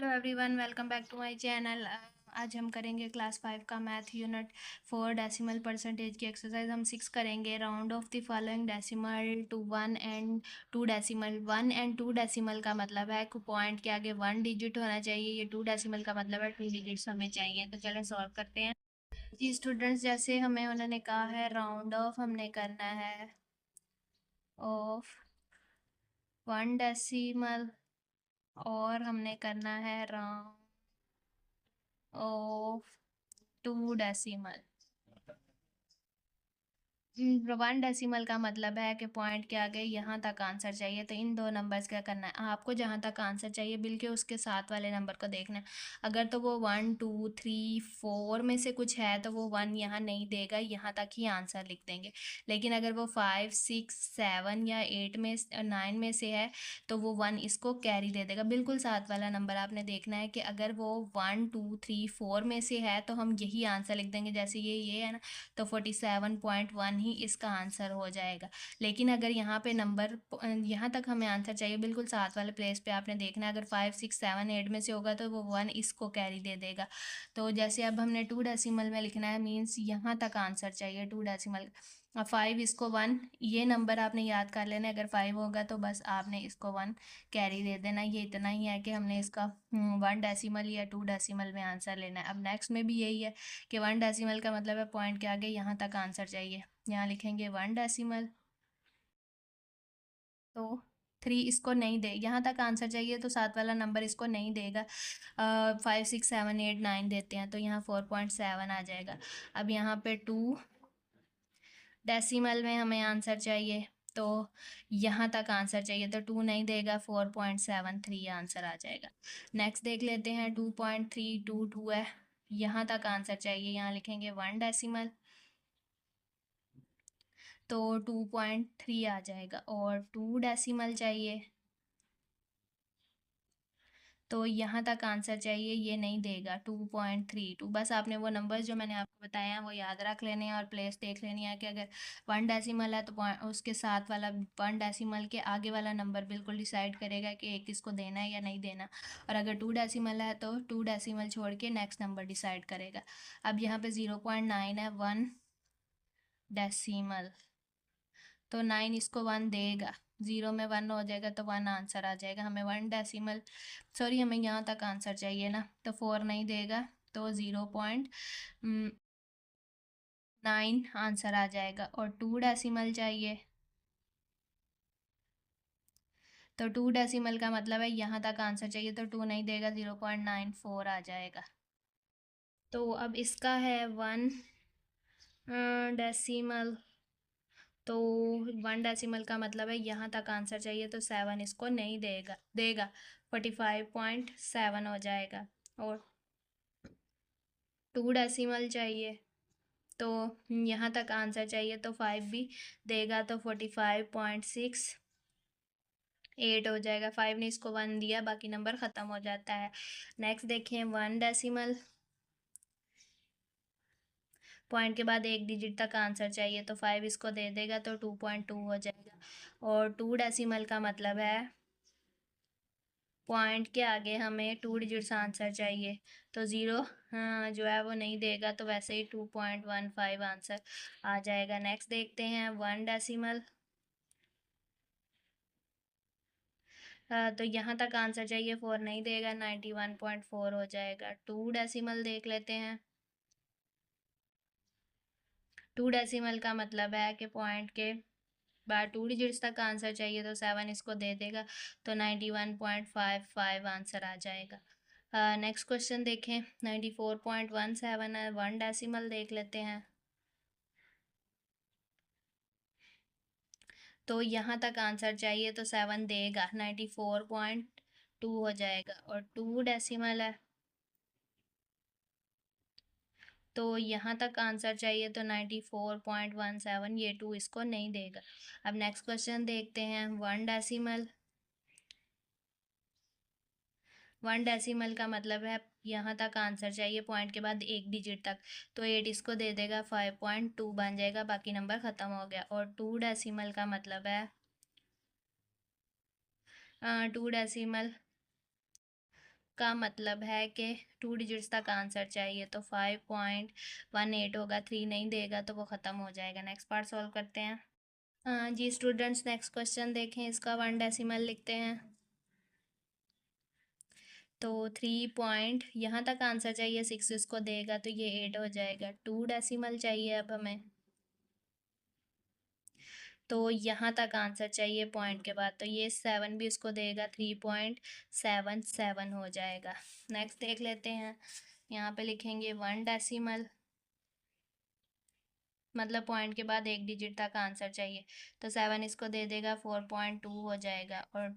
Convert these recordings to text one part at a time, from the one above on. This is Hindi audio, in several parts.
Hello everyone, welcome back to my channel. आज हम करेंगे क्लास 5 का मैथ यूनिट 4 डेसिमल परसेंटेज की एक्सरसाइज। हम 6 करेंगे। Round off the following decimal to 1 and 2 decimal. 1 and 2 decimal का मतलब है कि पॉइंट के आगे 1 डिजिट होना चाहिए। ये 2 डेसिमल का मतलब है 2 डिजिट्स हमें चाहिए। तो चलें सॉल्व करते हैं। जी स्टूडेंट्स, जैसे हमें उन्होंने कहा है राउंड ऑफ हमने करना है ऑफ 1 डेसिमल और हमने करना है राउंड ऑफ 2 डेसिमल। 1 डेसिमल का मतलब है कि पॉइंट के आगे यहाँ तक आंसर चाहिए। तो इन दो नंबर्स क्या करना है, आपको जहाँ तक आंसर चाहिए बिल्कुल उसके साथ वाले नंबर को देखना है। अगर तो वो 1 2 3 4 में से कुछ है तो वो 1 यहाँ नहीं देगा, यहाँ तक ही आंसर लिख देंगे। लेकिन अगर वो 5 6 7 या 8 में 9 में से है तो वो 1 इसको कैरी दे देगा। बिल्कुल साथ वाला नंबर आपने देखना है कि अगर वो 1 2 3 4 में से है तो हम यही आंसर लिख देंगे। जैसे ये है ना, तो 47.1 ही इसका आंसर हो जाएगा। लेकिन अगर यहाँ पे नंबर यहाँ तक हमें आंसर चाहिए, बिल्कुल साथ वाले प्लेस पे आपने देखना है। अगर 5 6 7 8 में से होगा तो वो 1 इसको कैरी दे देगा। तो जैसे अब हमने 2 डेसिमल में लिखना है, मीन्स यहाँ तक आंसर चाहिए 2 डेसिमल। अब 5 इसको 1, ये नंबर आपने याद कर लेना। अगर 5 होगा तो बस आपने इसको 1 कैरी दे देना। ये इतना ही है कि हमने इसका 1 डेसिमल या 2 डेसिमल में आंसर लेना है। अब नेक्स्ट में भी यही है कि 1 डेसिमल का मतलब है पॉइंट के आगे यहाँ तक आंसर चाहिए। यहाँ लिखेंगे 1 डेसिमल। तो 3 इसको नहीं दे, यहाँ तक आंसर चाहिए तो साथ वाला नंबर इसको नहीं देगा। 5 6 7 8 9 देते हैं तो यहाँ 4.7 आ जाएगा। अब यहाँ पे 2 डेसिमल में हमें आंसर चाहिए तो यहाँ तक आंसर चाहिए, तो 2 नहीं देगा, 4.73 आंसर आ जाएगा। नेक्स्ट देख लेते हैं 2.322 है, यहाँ तक आंसर चाहिए। यहाँ लिखेंगे 1 डेसिमल तो 2.3 आ जाएगा। और 2 डेसिमल चाहिए तो यहाँ तक आंसर चाहिए, ये नहीं देगा, 2.32। बस आपने वो नंबर्स जो मैंने आपको बताए हैं वो याद रख लेने हैं और प्लेस देख लेनी है कि अगर 1 डेसिमल है तो उसके साथ वाला 1 डेसिमल के आगे वाला नंबर बिल्कुल डिसाइड करेगा कि एक किसको देना है या नहीं देना। और अगर 2 डेसिमल है तो 2 डेसिमल छोड़ के नेक्स्ट नंबर डिसाइड करेगा। अब यहाँ पे 0.9 है, 1 डेसिमल तो 9 इसको 1 देगा। 0 में 1 हो जाएगा तो 1 आंसर आ जाएगा। हमें 1 डेसिमल सॉरी हमें यहाँ तक आंसर चाहिए ना, तो 4 नहीं देगा, तो 0.9 आंसर आ जाएगा। और 2 डेसिमल चाहिए तो 2 डेसिमल का मतलब है यहाँ तक आंसर चाहिए, तो 2 नहीं देगा, 0.94 आ जाएगा। तो अब इसका है 1 डेसिमल तो 1 डेसिमल का मतलब है यहाँ तक आंसर चाहिए, तो 7 इसको नहीं देगा 45.7 हो जाएगा। और 2 डेसिमल चाहिए तो यहाँ तक आंसर चाहिए, तो 5 भी देगा, तो 45.68 हो जाएगा। 5 ने इसको 1 दिया, बाकी नंबर ख़त्म हो जाता है। नेक्स्ट देखें 1 डेसिमल, पॉइंट के बाद एक डिजिट तक आंसर चाहिए, तो 5 इसको दे देगा, तो 2.2 हो जाएगा। और 2 डेसिमल का मतलब है पॉइंट के आगे हमें 2 डिजिट्स आंसर चाहिए, तो 0 जो है वो नहीं देगा, तो वैसे ही 2.15 आंसर आ जाएगा। नेक्स्ट देखते हैं 1 डेसिमल। तो यहाँ तक आंसर चाहिए, 4 नहीं देगा, 91.4 हो जाएगा। 2 डेसिमल देख लेते हैं। 2 डेसिमल का मतलब है कि पॉइंट के बाद 2 डिजिट्स तक आंसर चाहिए, तो 7 इसको दे देगा, तो 91.55 आंसर आ जाएगा। नेक्स्ट क्वेश्चन देखें 94.17 है, 1 डेसिमल देख लेते हैं। तो यहाँ तक आंसर चाहिए तो 7 देगा, 94.2 हो जाएगा। और 2 डेसिमल है तो यहाँ तक आंसर चाहिए, तो 94.17, ये 2 इसको नहीं देगा। अब नेक्स्ट क्वेश्चन देखते हैं 1 डेसिमल। 1 डेसिमल का मतलब है यहाँ तक आंसर चाहिए, पॉइंट के बाद एक डिजिट तक, तो 8 इसको दे देगा, 5.2 बन जाएगा, बाकी नंबर ख़त्म हो गया। और 2 डेसिमल का मतलब है 2 डेसिमल का मतलब है कि 2 डिजिट्स तक आंसर चाहिए, तो 5.18 होगा। 3 नहीं देगा तो वो ख़त्म हो जाएगा। नेक्स्ट पार्ट सॉल्व करते हैं। जी स्टूडेंट्स, नेक्स्ट क्वेश्चन देखें। इसका 1 डेसिमल लिखते हैं। तो 3 पॉइंट यहाँ तक आंसर चाहिए, 6 इसको देगा तो ये 8 हो जाएगा। 2 डेसिमल चाहिए अब हमें, तो यहाँ तक आंसर चाहिए पॉइंट के बाद, तो ये 7 भी इसको देगा, 3.77 हो जाएगा। नेक्स्ट देख लेते हैं। यहाँ पे लिखेंगे 1 डेसिमल, मतलब पॉइंट के बाद 1 डिजिट तक आंसर चाहिए, तो 7 इसको दे देगा, 4.2 हो जाएगा। और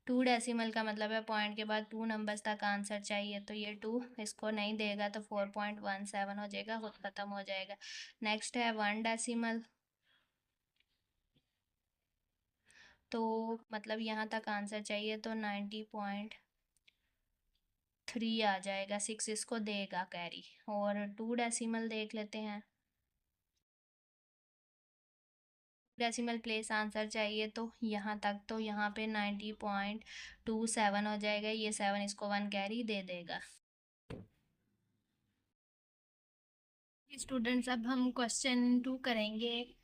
2 डेसिमल का मतलब है पॉइंट के बाद 2 नंबर्स तक आंसर चाहिए, तो ये 2 इसको नहीं देगा तो 4.17 हो जाएगा, खुद ख़त्म हो जाएगा। नेक्स्ट है 1 डेसिमल, तो मतलब यहाँ तक आंसर चाहिए, तो 90.3 आ जाएगा। 6 इसको देगा कैरी। और 2 डेसिमल देख लेते हैं। डेसिमल प्लेस आंसर चाहिए तो यहाँ तक, तो यहाँ पे 90.27 हो जाएगा। ये 7 इसको 1 कैरी दे देगा। स्टूडेंट्स, अब हम क्वेश्चन 2 करेंगे।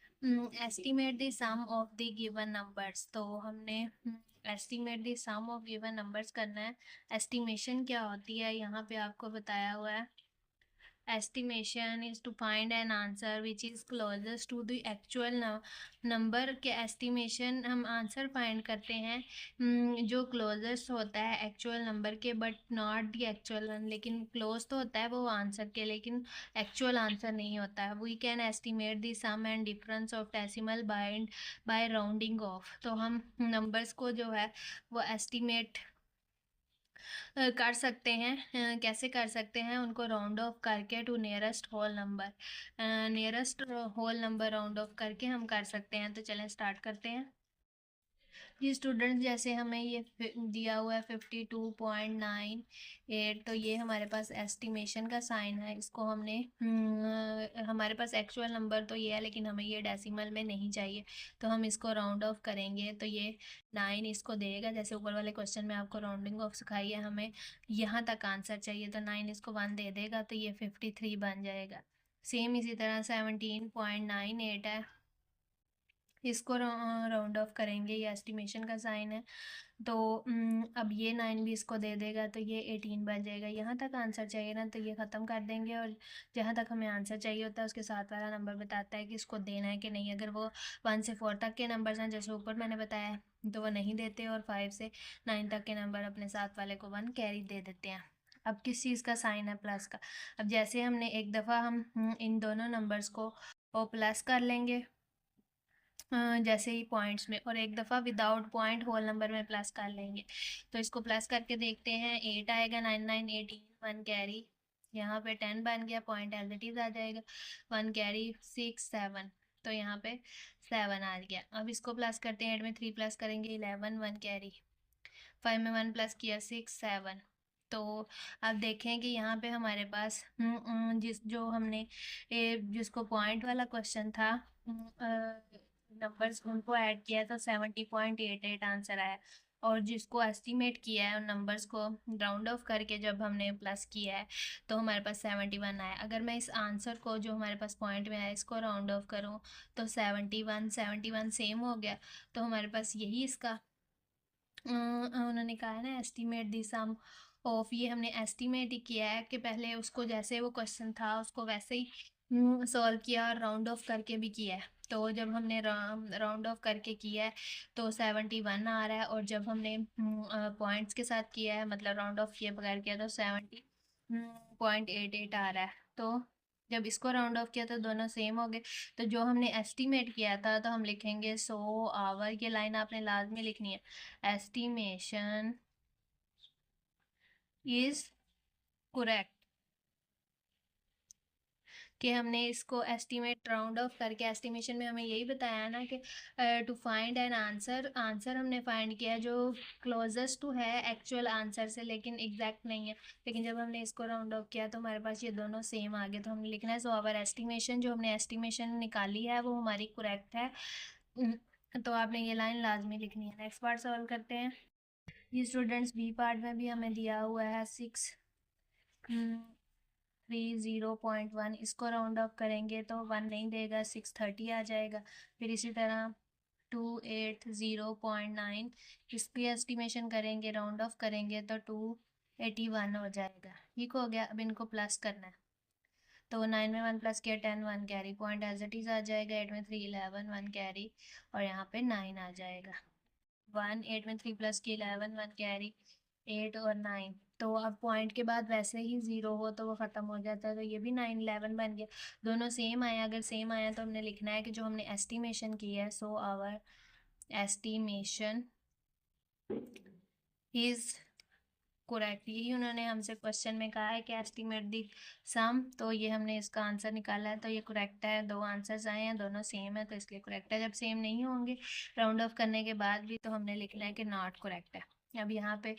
Estimate the sum of the given numbers. तो हमने estimate the sum of given numbers करना है। एस्टिमेशन क्या होती है यहाँ पे आपको बताया हुआ है। estimation is to find an answer which is closest to the actual number के estimation हम आंसर फाइंड करते हैं जो क्लोजेस्ट होता है एक्चुअल नंबर के, but not the actual one. लेकिन क्लोज तो होता है वो आंसर के, लेकिन एक्चुअल आंसर नहीं होता है। We can estimate the sum and difference of decimal by rounding off. तो हम नंबर्स को जो है वो एस्टिमेट कर सकते हैं। कैसे कर सकते हैं, उनको राउंड ऑफ करके to nearest whole number, nearest whole number round off करके हम कर सकते हैं। तो चलें स्टार्ट करते हैं। जी स्टूडेंट्स, जैसे हमें ये दिया हुआ है 52.98, तो ये हमारे पास एस्टिमेशन का साइन है। इसको हमने हमारे पास एक्चुअल नंबर तो ये है, लेकिन हमें ये डेसिमल में नहीं चाहिए, तो हम इसको राउंड ऑफ करेंगे तो ये 9 इसको देगा। जैसे ऊपर वाले क्वेश्चन में आपको राउंडिंग ऑफ सिखाई है, हमें यहाँ तक आंसर चाहिए, तो 9 इसको 1 दे देगा, तो ये 53 बन जाएगा। सेम इसी तरह 17.98 है, इसको राउंड ऑफ करेंगे, ये एस्टिमेशन का साइन है। तो अब ये 9 भी इसको दे देगा, तो ये 18 बन जाएगा। यहाँ तक आंसर चाहिए ना, तो ये ख़त्म कर देंगे, और जहाँ तक हमें आंसर चाहिए होता है उसके साथ वाला नंबर बताता है कि इसको देना है कि नहीं। अगर वो 1 से 4 तक के नंबर्स हैं, जैसे ऊपर मैंने बताया, तो वो नहीं देते, और 5 से 9 तक के नंबर अपने साथ वाले को 1 कैरी दे देते हैं। अब किस चीज़ का साइन है, प्लस का। अब जैसे हमने एक दफ़ा हम इन दोनों नंबर्स को प्लस कर लेंगे जैसे ही पॉइंट्स में, और एक दफ़ा विदाउट पॉइंट होल नंबर में प्लस कर लेंगे। तो इसको प्लस करके देखते हैं। 8 आएगा, 9 9 18, 1 कैरी, यहाँ पे 10 बन गया, पॉइंट एज इट इज़ आ जाएगा, 1 कैरी 6 7, तो यहाँ पे 7 आ गया। अब इसको प्लस करते हैं, 8 में 3 प्लस करेंगे 11, 1 कैरी, 5 में 1 प्लस किया 6 7। तो अब देखें कि यहाँ पे हमारे पास जो हमने जिसको पॉइंट वाला क्वेश्चन था, नंबर्स उनको ऐड किया तो 70.88 आंसर आया, और जिसको एस्टिमेट किया है उन नंबर्स को राउंड ऑफ करके जब हमने प्लस किया है तो हमारे पास 71 आया। अगर मैं इस आंसर को जो हमारे पास पॉइंट में आया इसको राउंड ऑफ करूँ तो 71 सेम हो गया। तो हमारे पास यही इसका उन्होंने कहा है ना, एस्टिमेट दी सम ऑफ। ये हमने एस्टिमेट ही किया है कि पहले उसको जैसे वो क्वेश्चन था उसको वैसे ही सॉल्व किया और राउंड ऑफ करके भी किया है। तो जब हमने राउंड ऑफ करके किया है तो 71 आ रहा है, और जब हमने पॉइंट्स के साथ किया है, मतलब राउंड ऑफ किए बगैर किया, तो 70.88 आ रहा है। तो जब इसको राउंड ऑफ किया तो दोनों सेम हो गए। तो जो हमने एस्टिमेट किया था तो हम लिखेंगे 100 आवर, ये लाइन आपने लाजमी लिखनी है। एस्टिमेशन इज करेक्ट, कि हमने इसको एस्टिमेट राउंड ऑफ करके, एस्टिमेशन में हमें यही बताया ना कि to find an answer, answer हमने फाइंड किया जो क्लोजेस्ट टू है एक्चुअल आंसर से, लेकिन एग्जैक्ट नहीं है। लेकिन जब हमने इसको राउंड ऑफ किया तो हमारे पास ये दोनों सेम आ गए, तो हमने लिखना है सो आवर एस्टिमेशन, जो हमने एस्टिमेशन निकाली है वो हमारी करेक्ट है। तो आपने ये लाइन लाजमी लिखनी है। नेक्स्ट पार्ट सॉल्व करते हैं। ये स्टूडेंट्स बी पार्ट में भी हमें दिया हुआ है 630.1, इसको राउंड ऑफ करेंगे तो 1 नहीं देगा, 630 आ जाएगा। फिर इसी तरह 280.9, इसकी एस्टिमेशन करेंगे, राउंड ऑफ करेंगे तो 281 हो जाएगा। ठीक हो गया। अब इनको प्लस करना है, तो 9 में 1 प्लस किया 10, 1 carry, point as it is आ जाएगा। 8 में 3 11, 1 कैरी, और यहाँ पे 9 आ जाएगा। 8 में 3 प्लस किया 11, 1 कैरी, 8 और 9। तो अब पॉइंट के बाद वैसे ही 0 हो तो वो ख़त्म हो जाता है, तो ये भी 9 11 बन गया। दोनों सेम आए, अगर सेम आया तो हमने लिखना है कि जो हमने एस्टिमेशन की है, so our estimation is correct. यही उन्होंने हमसे क्वेश्चन में कहा है कि एस्टिमेट दी सम, तो ये हमने इसका आंसर निकाला है, तो ये करेक्ट है। दो आंसर्स आए हैं, दोनों सेम है, तो इसलिए करेक्ट है। जब सेम नहीं होंगे राउंड ऑफ करने के बाद भी, तो हमने लिखना है कि नॉट करेक्ट है। अब यहाँ पे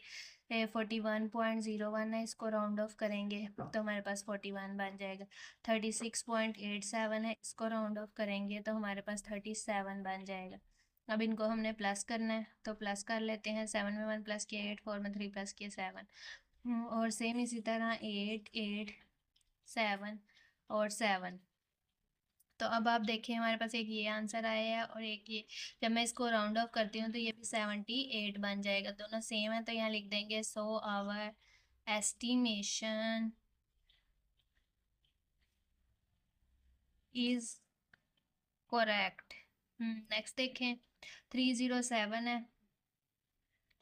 41.01 है, इसको राउंड ऑफ करेंगे तो हमारे पास 41 बन जाएगा। 36.87 है, इसको राउंड ऑफ करेंगे तो हमारे पास 37 बन जाएगा। अब इनको हमने प्लस करना है, तो प्लस कर लेते हैं। 7 में 1 प्लस किया 8, 4 में 3 प्लस किया 7, और सेम इसी तरह 8 8 7 और 7। तो अब आप देखिए हमारे पास एक ये आंसर आया है और एक ये। जब मैं इसको राउंड ऑफ करती हूँ तो ये भी 78 बन जाएगा। दोनों सेम है, तो यहाँ लिख देंगे so our estimation is correct. Next देखें, 307 है,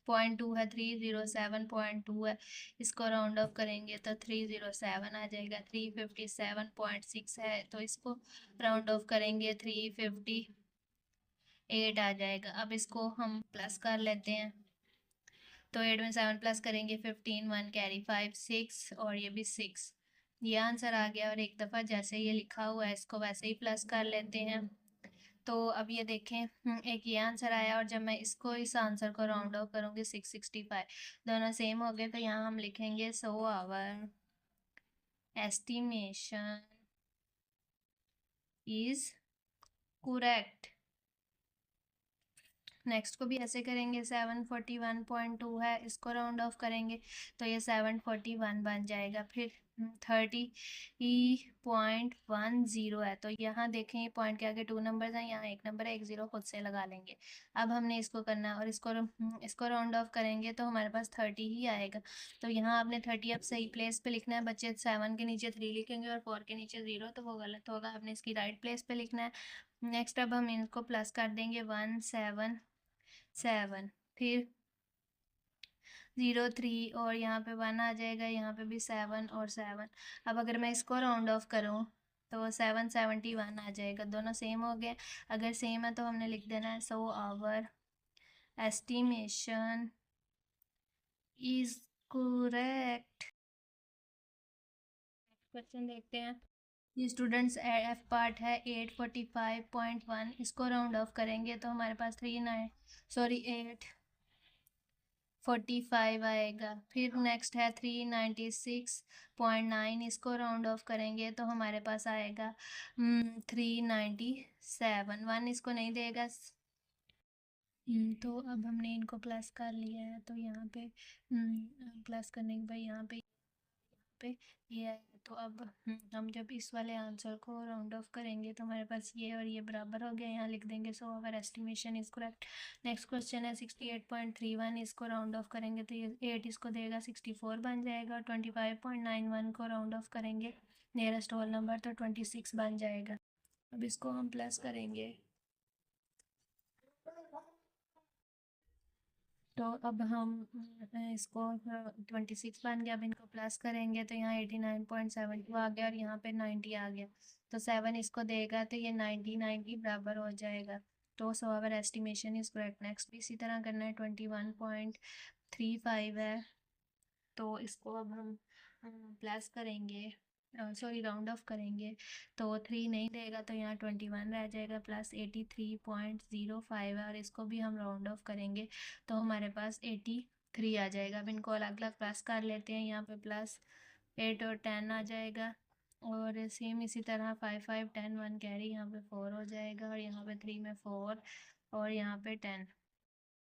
0.2 है, 307.2 है, इसको राउंड ऑफ करेंगे तो 307 आ जाएगा। 357.6 है, तो इसको राउंड ऑफ करेंगे 358 आ जाएगा। अब इसको हम प्लस कर लेते हैं, तो 8 में 7 प्लस करेंगे 15, 1 कैरी, 5 6, और ये भी 6। ये आंसर आ गया। और एक दफ़ा जैसे ये लिखा हुआ है इसको वैसे ही प्लस कर लेते हैं। तो अब ये देखें, एक ये आंसर आया, और जब मैं इसको इस आंसर को राउंड ऑफ करूँगी 665, दोनों सेम हो गए, तो यहाँ हम लिखेंगे so our estimation is correct. Next को भी ऐसे करेंगे। 741.2 है, इसको राउंड ऑफ करेंगे तो ये 741 बन जाएगा। फिर 30.10 है, तो यहाँ देखें ये पॉइंट के आगे 2 नंबर्स हैं, यहाँ 1 नंबर है, 1 0 खुद से लगा लेंगे। अब हमने इसको करना है, और इसको राउंड ऑफ करेंगे तो हमारे पास 30 ही आएगा। तो यहाँ आपने 30 अब सही प्लेस पे लिखना है। बच्चे 7 के नीचे 3 लिखेंगे और 4 के नीचे 0, तो वो गलत होगा। आपने इसकी राइट प्लेस पे लिखना है। नेक्स्ट अब हम इनको प्लस कर देंगे, 1 7 7, फिर 0 3, और यहाँ पे 1 आ जाएगा, यहाँ पे भी 7 और 7। अब अगर मैं इसको राउंड ऑफ करूँ तो 771 आ जाएगा। दोनों सेम हो गए। अगर सेम है तो हमने लिख देना है so our estimation is correct. Question देखते हैं। ये स्टूडेंट्स एफ पार्ट है 845.1, इसको राउंड ऑफ करेंगे तो हमारे पास 845 आएगा। फिर नेक्स्ट है 396.9, इसको राउंड ऑफ करेंगे तो हमारे पास आएगा 397। 1 इसको नहीं देगा। तो अब हमने इनको प्लस कर लिया है, तो यहाँ पे प्लस करने के बाद यहाँ पे ये आएगा। तो अब हम जब इस वाले आंसर को राउंड ऑफ करेंगे तो हमारे पास ये और ये बराबर हो गया। यहाँ लिख देंगे so our estimation is correct. Next question है 68.31, इसको राउंड ऑफ करेंगे तो ये 8 इसको देगा, 64 बन जाएगा। और 25.91 को राउंड ऑफ करेंगे नियरेस्ट होल नंबर, तो 26 बन जाएगा। अब इसको हम प्लस करेंगे, तो अब हम इसको 26 बन गया। अब इनको प्लस करेंगे तो यहाँ 89.72 आ गया, और यहाँ पे 90 आ गया। तो 7 इसको देगा तो ये 99 के बराबर हो जाएगा। तो so our estimation is correct. Next भी इसी तरह करना है। 21.35 है, तो इसको अब हम प्लस करेंगे, सॉरी राउंड ऑफ करेंगे तो 3 नहीं देगा, तो यहाँ 21 रह जाएगा। प्लस 83.05 है, और इसको भी हम राउंड ऑफ करेंगे तो हमारे पास 83 आ जाएगा। अब इनको अलग अलग प्लस कर लेते हैं। यहाँ पे प्लस 8 और 10 आ जाएगा, और सेम इसी तरह 5 5 10 1 कैरी, यहाँ पे 4 हो जाएगा, और यहाँ पे 3 में 4 और यहाँ पे 10।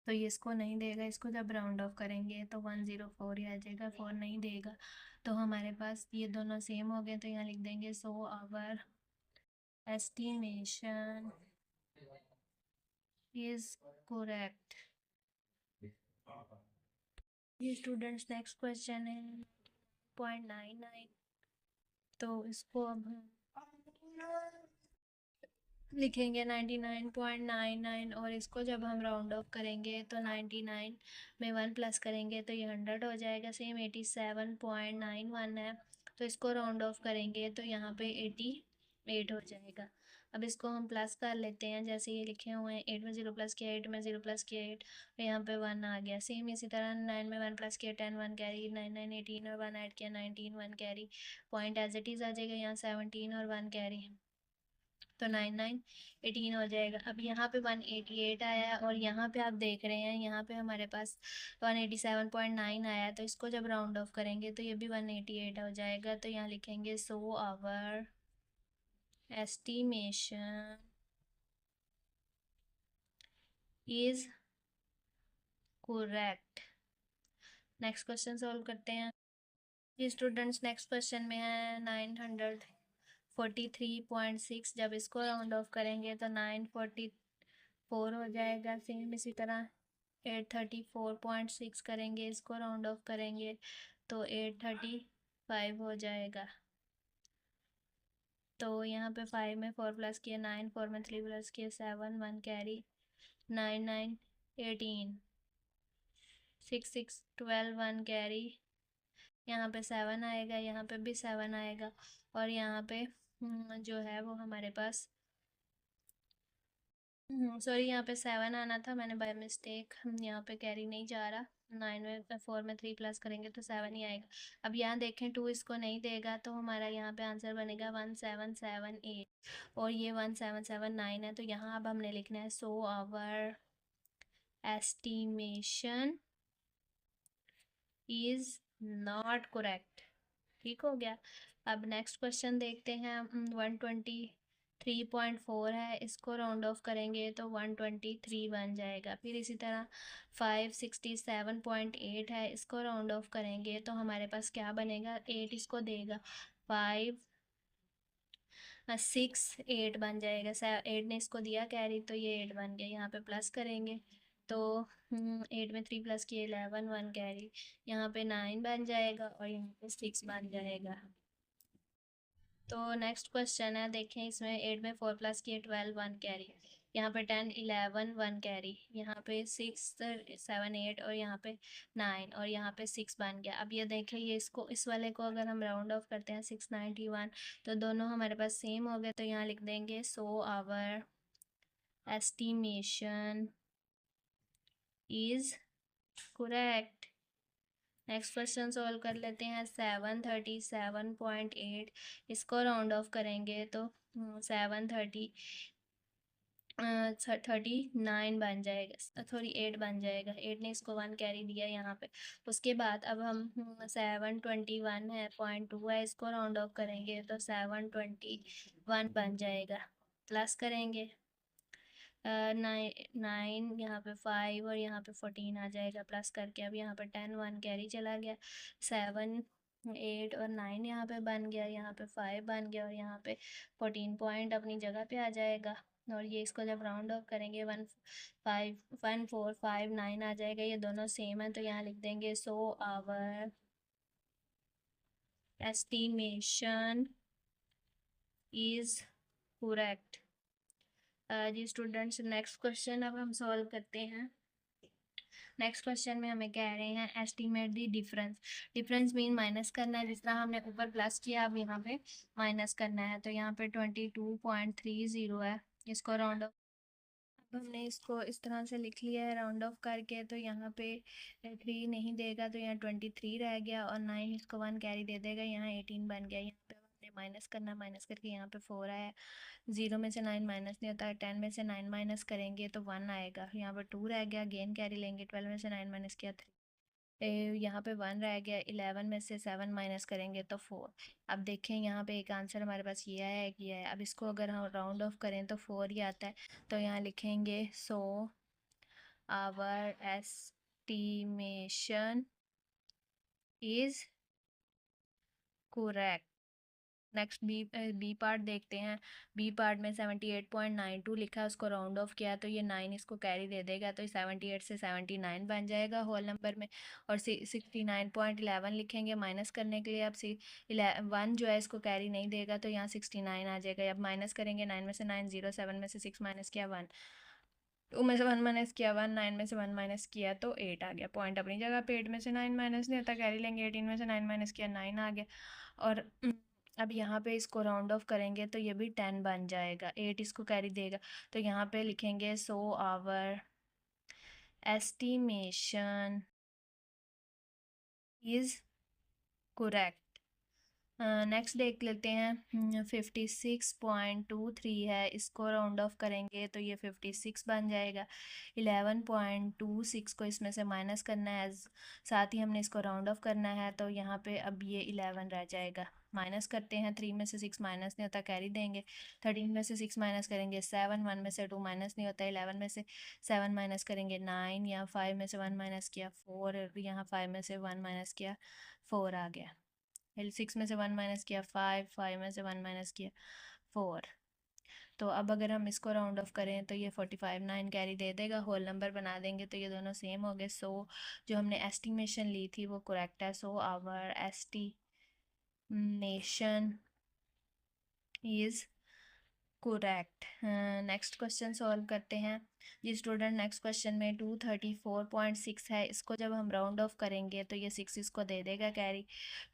तो ये इसको नहीं देगा, इसको जब राउंड ऑफ करेंगे तो 104 ही आ जाएगा, 4 नहीं देगा। तो हमारे पास ये दोनों सेम हो गए, तो यहाँ लिख देंगे so our estimation is correct। ये स्टूडेंट्स नेक्स्ट क्वेश्चन है 0.99। तो इसको अब हम लिखेंगे 99.99, और इसको जब हम राउंड ऑफ करेंगे तो 99 में 1 प्लस करेंगे तो ये 100 हो जाएगा। सेम 87.91 है, तो इसको राउंड ऑफ करेंगे तो यहाँ पे 88 हो जाएगा। अब इसको हम प्लस कर लेते हैं, जैसे ये लिखे हुए हैं 8 में 0 प्लस किया, 8 में 0 प्लस किया 8, और यहाँ पे 1 आ गया। सेम इसी तरह 9 में 1 प्लस किया 10, 1 कैरी, 9 9 18 और 1 ऐड किया 19, 1 carry. Point as it is आ जाएगा, यहाँ 17 और 1 कैरी, तो 9 9 18 हो जाएगा। अब यहाँ पे 188 आया है, और यहाँ पे आप देख रहे हैं यहाँ पे हमारे पास 187.9 आया है, तो इसको जब राउंड ऑफ करेंगे तो ये भी 188 हो जाएगा। तो यहाँ लिखेंगे so our estimation is correct। Next question solve करते हैं। ये स्टूडेंट्स नेक्स्ट क्वेश्चन में है 943.6। जब इसको राउंड ऑफ करेंगे तो 944 हो जाएगा। सेम इसी तरह 834.6 करेंगे, इसको राउंड ऑफ करेंगे तो 835 हो जाएगा। तो यहाँ पे 5 में 4 प्लस किया 9, 4 में 3 प्लस किया 7, 1 कैरी, 9 9 18, 6 6 12, 1 कैरी, यहाँ पे 7 आएगा, यहाँ पे भी 7 आएगा, और यहाँ पे जो है वो हमारे पास सॉरी यहाँ पे 7 आना था, मैंने बाय मिस्टेक यहाँ पे कैरी नहीं जा रहा। 9 में 4 में 3 प्लस करेंगे तो 7 ही आएगा। अब यहाँ देखें 2 इसको नहीं देगा, तो हमारा यहाँ पे आंसर बनेगा 1778, और ये 1779 है। तो यहाँ अब हमने लिखना है so our estimation is not correct. ठीक हो गया। अब नेक्स्ट क्वेश्चन देखते हैं। 123.4 है, इसको राउंड ऑफ करेंगे तो 123 बन जाएगा। फिर इसी तरह 567.8 है, इसको राउंड ऑफ करेंगे तो हमारे पास क्या बनेगा, 8 इसको देगा, 5 6 8 बन जाएगा। 8 ने इसको दिया कैरी, तो ये 8 बन गया। यहाँ पे प्लस करेंगे तो 8 में 3 प्लस किए 11, 1 कैरी, यहाँ पे 9 बन जाएगा, और यहाँ पे 6 बन जाएगा। तो नेक्स्ट क्वेश्चन है, देखें इसमें 8 में 4 प्लस किए 12, 1 कैरी, यहाँ पे 10 11, 1 कैरी, यहाँ पे 6 7 8, और यहाँ पे 9, और यहाँ पे 6 बन गया। अब ये देखें, ये इसको इस वाले को अगर हम राउंड ऑफ करते हैं 691, तो दोनों हमारे पास सेम हो गए। तो यहाँ लिख देंगे so our estimation is correct. Next question solve कर लेते हैं। 737.8, इसको राउंड ऑफ करेंगे तो 739 बन जाएगा, सॉरी 8 बन जाएगा। 8 ने इसको 1 कैरी दिया यहाँ पे। उसके बाद अब हम 721 है 0.2 है, इसको राउंड ऑफ करेंगे तो 721 बन जाएगा। प्लस करेंगे 9 यहाँ पे 5, और यहाँ पे 14 आ जाएगा प्लस करके। अब यहाँ पे 10 1 कैरी चला गया, 7 8 और 9 यहाँ पे बन गया, यहाँ पे 5 बन गया, और यहाँ पे 14 पॉइंट अपनी जगह पे आ जाएगा। और ये इसको जब राउंड ऑफ करेंगे 1459 आ जाएगा। ये दोनों सेम है, तो यहाँ लिख देंगे so our estimation is correct. जी स्टूडेंट्स, नेक्स्ट क्वेश्चन अब हम सॉल्व करते हैं। नेक्स्ट क्वेश्चन में हमें कह रहे हैं एस्टीमेट दी डिफरेंस। डिफरेंस मीन माइनस करना है, जिस तरह हमने ऊपर प्लस किया अब यहाँ पे माइनस करना है। तो यहाँ पे 22.30 है, इसको राउंड ऑफ, अब हमने इसको इस तरह से लिख लिया है राउंड ऑफ करके। तो यहाँ पे 3 नहीं देगा, तो यहाँ 23 रह गया, और 9 इसको 1 कैरी दे देगा, यहाँ 18 बन गया। यहाँ पे हमने माइनस करना, माइनस करके यहाँ पे 4 आया। 0 में से 9 माइनस नहीं होता है, 10 में से 9 माइनस करेंगे तो 1 आएगा, यहाँ पर 2 रह गया, गेन कैरी लेंगे, 12 में से 9 माइनस किया 3, यहाँ पे 1 रह गया, 11 में से 7 माइनस करेंगे तो 4। अब देखें यहाँ पे एक आंसर हमारे पास ये आया है कि है। अब इसको अगर हम राउंड ऑफ करें तो 4 ही आता है, तो यहाँ लिखेंगे so our estimation is correct. Next B part देखते हैं। बी पार्ट में 78.92 लिखा है, उसको राउंड ऑफ किया तो ये 9 इसको कैरी दे देगा, तो 78 से 79 बन जाएगा होल नंबर में। और 69.11 लिखेंगे माइनस करने के लिए। अब 1 जो है इसको कैरी नहीं देगा, तो यहाँ 69 आ जाएगा। अब माइनस करेंगे, 9 में से 9 0, 7 में से 6 माइनस किया 1, 2 में से 1 माइनस किया 1, 9 में से 1 माइनस किया तो 8 आ गया। पॉइंट अपनी जगह पे, 8 में से 9 माइनस नहीं होता, कैरी लेंगे। 18 में से 9 माइनस किया 9 आ गया। और अब यहाँ पे इसको राउंड ऑफ करेंगे तो ये भी 10 बन जाएगा, 8 इसको कैरी देगा, तो यहाँ पे लिखेंगे so our estimation is correct. Next देख लेते हैं। 56.23 है, इसको राउंड ऑफ करेंगे तो ये 56 बन जाएगा। 11.26 को इसमें से माइनस करना है, साथ ही हमने इसको राउंड ऑफ करना है, तो यहाँ पे अब ये 11 रह जाएगा। माइनस करते हैं, 3 में से 6 माइनस नहीं होता, कैरी देंगे। 13 में से 6 माइनस करेंगे 7, 1 में से 2 माइनस नहीं होता, 11 में से 7 माइनस करेंगे 9, यहाँ 5 में से 1 माइनस किया 4, यहाँ 5 में से 1 माइनस किया 4 आ गया। 6 में से 1 माइनस किया 5, 5 में से 1 माइनस किया 4। तो अब अगर हम इसको राउंड ऑफ करें तो ये 45, 9 कैरी दे देगा, होल नंबर बना देंगे तो ये दोनों सेम हो गए। सो जो हमने एस्टिमेशन ली थी वो करेक्ट है। So our estimation is correct. Next question solve करते हैं। जी स्टूडेंट, नेक्स्ट क्वेश्चन में 234.6 है, इसको जब हम राउंड ऑफ करेंगे तो ये 6 इसको दे देगा कैरी,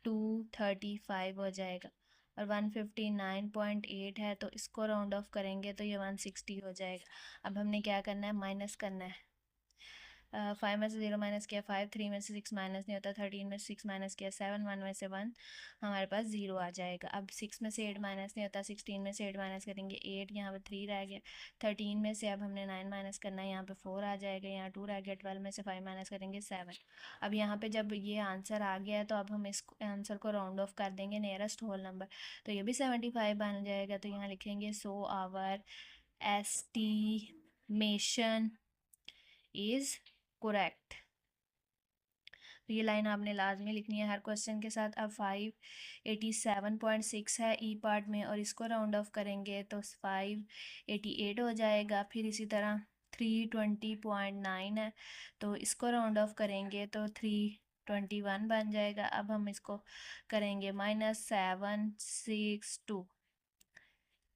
235 हो जाएगा। और 159.8 है, तो इसको राउंड ऑफ करेंगे तो ये 160 हो जाएगा। अब हमने क्या करना है, माइनस करना है। 5 में से 0 माइनस किया 5, 3 में से 6 माइनस नहीं होता, 13 में से 6 माइनस किया 7, 1 में से 1 हमारे पास 0 आ जाएगा। अब 6 में से 8 माइनस नहीं होता, 16 में से 8 माइनस करेंगे 8, यहाँ पे 3 रह गया। 13 में से अब हमने 9 माइनस करना है, यहाँ पे 4 आ जाएगा, यहाँ 2 रह गया। 12 में से 5 माइनस करेंगे 7। अब यहाँ पे जब ये आंसर आ गया है तो अब हम इस आंसर को राउंड ऑफ कर देंगे नियरेस्ट होल नंबर, तो ये भी 75 बन जाएगा। तो यहाँ लिखेंगे so our estimation is correct. तो ये लाइन आपने लाजमी लिखनी है हर क्वेश्चन के साथ। अब 587.6 है ई पार्ट में, और इसको राउंड ऑफ करेंगे तो 588 हो जाएगा। फिर इसी तरह 320.9 है, तो इसको राउंड ऑफ करेंगे तो 321 बन जाएगा। अब हम इसको करेंगे -762।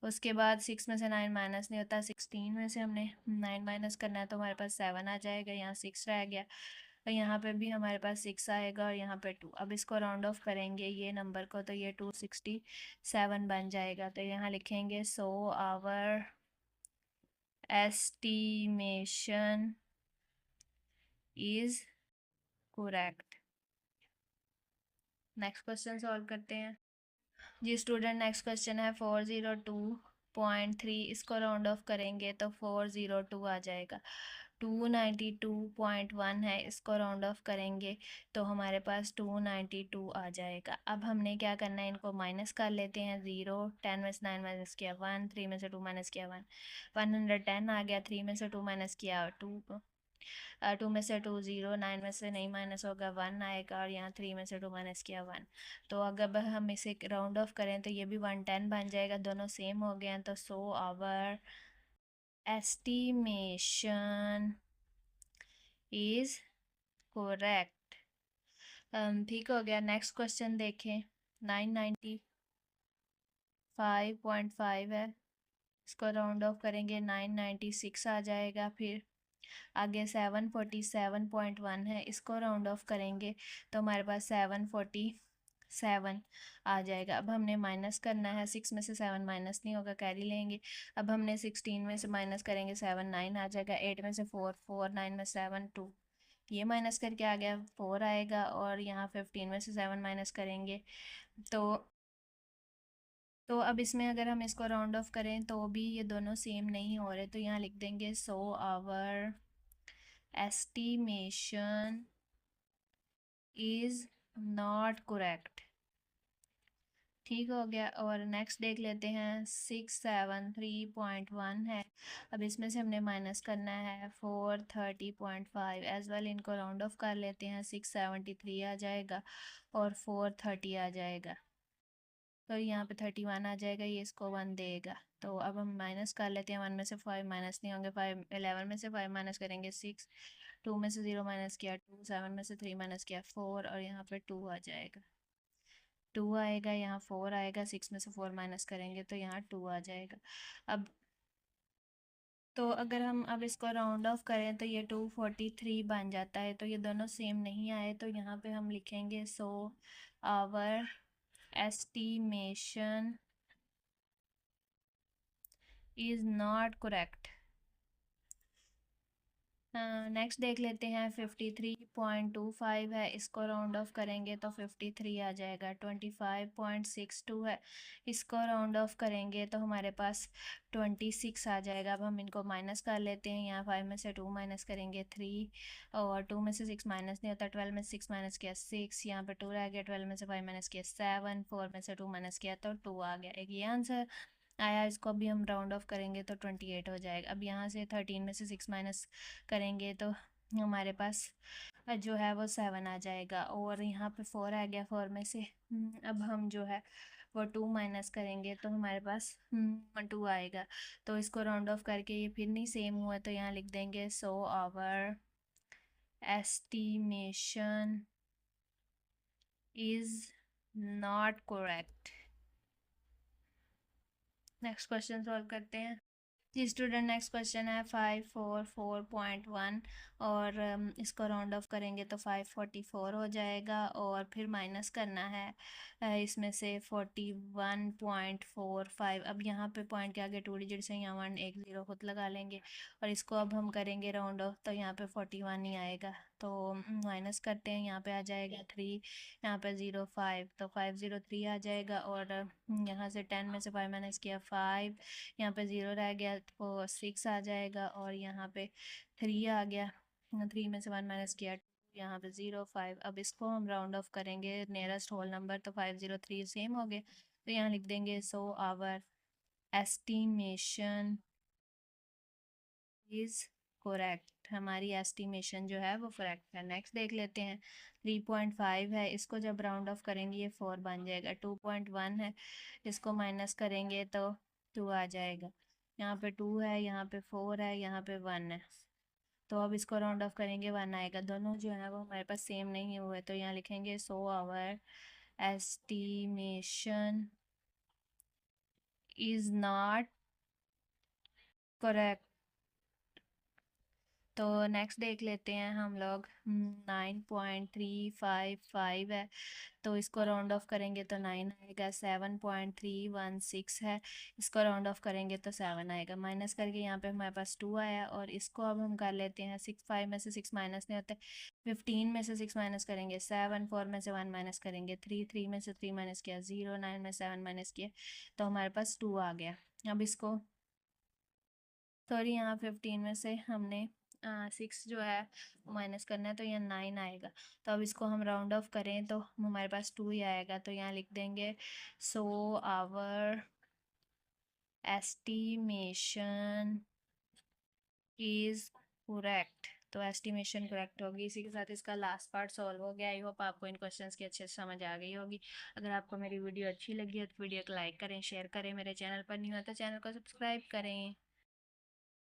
उसके बाद 6 में से 9 माइनस नहीं होता, 16 में से हमने 9 माइनस करना है, तो हमारे पास 7 आ जाएगा, यहाँ 6 रह गया। और यहाँ पे भी हमारे पास 6 आएगा, और यहाँ पे 2। अब इसको राउंड ऑफ करेंगे ये नंबर को, तो ये 267 बन जाएगा। तो यहाँ लिखेंगे so our estimation is correct. Next question solve करते हैं। जी स्टूडेंट, नेक्स्ट क्वेश्चन है 402.3, इसको राउंड ऑफ करेंगे तो 402 आ जाएगा। 292.1 है, इसको राउंड ऑफ करेंगे तो हमारे पास 292 आ जाएगा। अब हमने क्या करना है, इनको माइनस कर लेते हैं। 0, 10 में से 9 माइनस किया 1, 3 में से 2 माइनस किया 1, 110 आ गया। 3 में से 2 माइनस किया 2, 2 में से 2 0, 9 में से नहीं माइनस होगा 1 आएगा, और यहाँ 3 में से 2 माइनस किया 1। तो अगर हम इसे राउंड ऑफ करें तो ये भी 110 बन जाएगा, दोनों सेम हो गए हैं। तो so our estimation is correct. ठीक हो गया। नेक्स्ट क्वेश्चन देखें। 995.5 है, इसको राउंड ऑफ करेंगे 996 आ जाएगा। फिर आगे 747.1 है, इसको राउंड ऑफ करेंगे तो हमारे पास 747 आ जाएगा। अब हमने माइनस करना है, 6 में से 7 माइनस नहीं होगा, कैरी लेंगे। अब हमने 16 में से माइनस करेंगे 7, 9 आ जाएगा। 8 में से 4, 4, 9 में 7, 2, ये माइनस करके आ गया 4 आएगा। और यहाँ 15 में से 7 माइनस करेंगे तो अब इसमें अगर हम इसको राउंड ऑफ करें तो भी ये दोनों सेम नहीं हो रहे, तो यहाँ लिख देंगे so our estimation is not correct. ठीक हो गया। और नेक्स्ट देख लेते हैं 673.1 है। अब इसमें से हमने माइनस करना है 430.5 एज वेल। इनको राउंड ऑफ कर लेते हैं, 673 आ जाएगा और 430 आ जाएगा। तो यहाँ पे 31 आ जाएगा, ये इसको 1 देगा। तो अब हम माइनस कर लेते हैं, 1 में से 5 माइनस नहीं होंगे, 5 11 में से 5 माइनस करेंगे 6, 2 में से 0 माइनस किया 2, 7 में से 3 माइनस किया 4 और यहाँ पे 2 आ जाएगा। 2 आएगा, यहाँ 4 आएगा, 6 में से 4 माइनस करेंगे तो यहाँ 2 आ जाएगा। अब तो अगर हम अब इसको राउंड ऑफ करें तो ये 243 बन जाता है। तो ये दोनों सेम नहीं आए, तो यहाँ पे हम लिखेंगे so our estimation is not correct। Next देख लेते हैं 53.25 है, इसको राउंड ऑफ करेंगे तो 53 आ जाएगा। 25.62 है, इसको राउंड ऑफ करेंगे तो हमारे पास 26 आ जाएगा। अब हम इनको माइनस कर लेते हैं, यहाँ 5 में से 2 माइनस करेंगे 3 और 2 में से 6 माइनस नहीं होता, 12 में से 6 माइनस किया 6, यहाँ पे 2 रह गया, 12 में से 5 माइनस किया 7, 4 में से 2 माइनस किया तो 2 आ गया। एक ये आंसर आया। इसको अभी हम राउंड ऑफ करेंगे तो 28 हो जाएगा। अब यहाँ से 13 में से 6 माइनस करेंगे तो हमारे पास जो है वो 7 आ जाएगा और यहाँ पे 4 आ गया। 4 में से अब हम जो है वो 2 माइनस करेंगे तो हमारे पास 2 आएगा। तो इसको राउंड ऑफ करके ये फिर नहीं सेम हुआ तो यहाँ लिख देंगे so our estimation is not correct. Next question solve करते हैं जी स्टूडेंट। नेक्स्ट क्वेश्चन है 544.1 और इसको राउंड ऑफ करेंगे तो 544 हो जाएगा और फिर माइनस करना है इसमें से 41.45। अब यहाँ पे पॉइंट के आगे 2 डिजिट से यहाँ 1 एक 0 खुद लगा लेंगे और इसको अब हम करेंगे राउंड ऑफ तो यहाँ पे 41 ही आएगा। तो माइनस करते हैं, यहाँ पे आ जाएगा 3, यहाँ पे 0 5 तो 503 आ जाएगा और यहाँ से 10 में से 5 माइनस किया 5, यहाँ पे 0 रह गया तो 6 आ जाएगा और यहाँ पे 3 आ गया, 3 में से 1 माइनस किया 2, यहाँ पे 0 5। अब इसको हम राउंड ऑफ करेंगे नियरेस्ट होल नंबर तो 503 सेम हो गए तो यहाँ लिख देंगे so our estimation is correct. हमारी एस्टिमेशन जो है वो करेक्ट है। नेक्स्ट देख लेते हैं 3.5 है, इसको जब राउंड ऑफ करेंगे ये 4 बन जाएगा। 2.1 है, इसको माइनस करेंगे तो 2 आ जाएगा। यहाँ पे 2 है, यहाँ पे 4 है, यहाँ पे 1 है। तो अब इसको राउंड ऑफ करेंगे 1 आएगा। दोनों जो है वो हमारे पास सेम नहीं हुए तो यहाँ लिखेंगे so our estimation is not correct. तो नेक्स्ट देख लेते हैं हम लोग 9.355 है, तो इसको राउंड ऑफ करेंगे तो 9 आएगा। 7.316 है, इसको राउंड ऑफ करेंगे तो 7 आएगा। माइनस करके यहाँ पे हमारे पास 2 आया और इसको अब हम कर लेते हैं 6, 5 में से 6 माइनस नहीं होते, 15 में से 6 माइनस करेंगे 7, 4 में से 1 माइनस करेंगे 3, 3 में से 3 माइनस किया 0, 9 में 7 माइनस किया तो हमारे पास 2 आ गया। अब इसको सॉरी यहाँ 15 में से हमने 6 जो है माइनस करना है तो यहाँ 9 आएगा। तो अब इसको हम राउंड ऑफ करें तो हमारे पास 2 ही आएगा तो यहाँ लिख देंगे so our estimation is correct. तो एस्टिमेशन करेक्ट होगी। इसी के साथ इसका लास्ट पार्ट सॉल्व हो गया। आई होप आपको इन क्वेश्चंस की अच्छे से समझ आ गई होगी। अगर आपको मेरी वीडियो अच्छी लगी है तो वीडियो को लाइक करें, शेयर करें, मेरे चैनल पर नहीं हो तो चैनल को सब्सक्राइब करें।